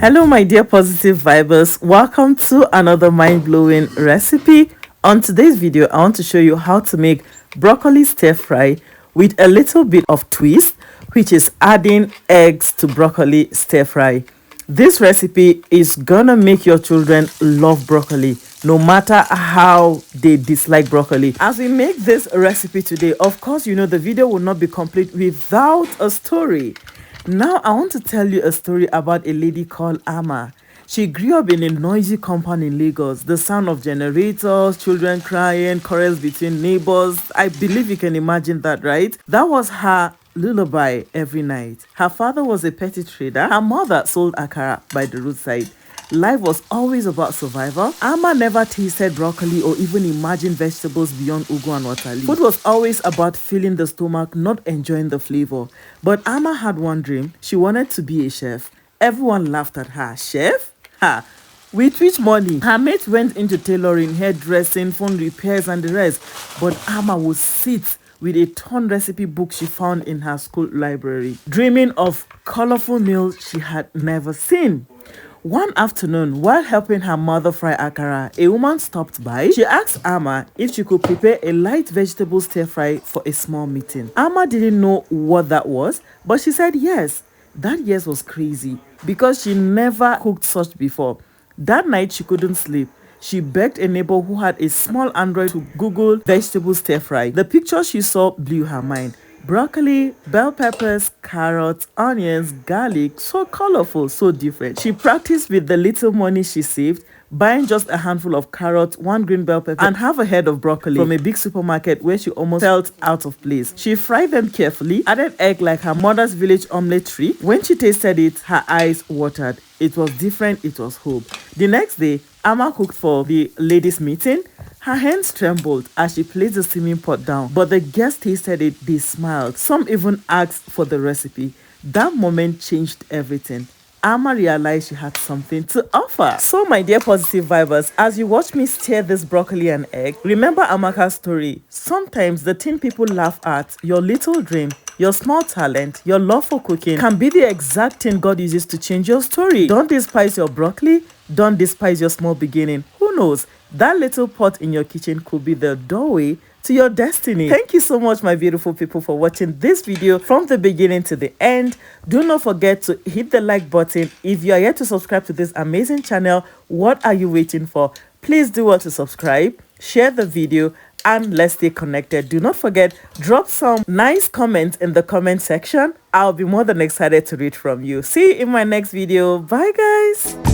Hello my dear positive vibers, welcome to another mind-blowing recipe. On today's video I want to show you how to make broccoli stir fry with a little bit of twist, which is adding eggs to broccoli stir fry. This recipe is gonna make your children love broccoli no matter how they dislike broccoli. As we make this recipe today, of course you know the video will not be complete without a story. Now I want to tell you a story about a lady called Ama. She grew up in a noisy compound in Lagos. The sound of generators, children crying, quarrels between neighbors. I believe you can imagine that, right? That was her lullaby every night. Her father was a petty trader. Her mother sold akara by the roadside. Life was always about survival. Ama never tasted broccoli or even imagined vegetables beyond ugu and water leaf. Food was always about filling the stomach, not enjoying the flavor. But Ama had one dream. She wanted to be a chef. Everyone laughed at her. Chef? Ha! With which money? Her mates went into tailoring, hairdressing, phone repairs and the rest. But Ama would sit with a torn recipe book she found in her school library, dreaming of colorful meals she had never seen. One afternoon, while helping her mother fry akara, a woman stopped by. She asked Ama if she could prepare a light vegetable stir fry for a small meeting. Ama didn't know what that was, but she said yes. That yes was crazy because she never cooked such before. That night, she couldn't sleep. She begged a neighbor who had a small Android to Google vegetable stir fry. The picture she saw blew her mind. Broccoli, bell peppers, carrots, onions, garlic, so colorful, so different. She practiced with the little money she saved, buying just a handful of carrots, one green bell pepper, and half a head of broccoli from a big supermarket where she almost felt out of place. She fried them carefully, added egg like her mother's village omelette trick. When she tasted it, her eyes watered. It was different, it was hope. The next day, Ama cooked for the ladies' meeting. Her hands trembled as she placed the steaming pot down, but the guests tasted it, they smiled. Some even asked for the recipe. That moment changed everything. Ama realized she had something to offer. So my dear positive vibers, as you watch me stir this broccoli and egg, remember Amaka's story. Sometimes the thing people laugh at, your little dream, your small talent, your love for cooking, can be the exact thing God uses to change your story. Don't despise your broccoli. Don't despise your small beginning. Who knows? That little pot in your kitchen could be the doorway to your destiny. Thank you so much, my beautiful people, for watching this video from the beginning to the end. Do not forget to hit the like button. If you are yet to subscribe to this amazing channel, what are you waiting for? Please do well to subscribe, share the video, and let's stay connected. Do not forget, drop some nice comments in the comment section. I'll be more than excited to read from you. See you in my next video. Bye guys.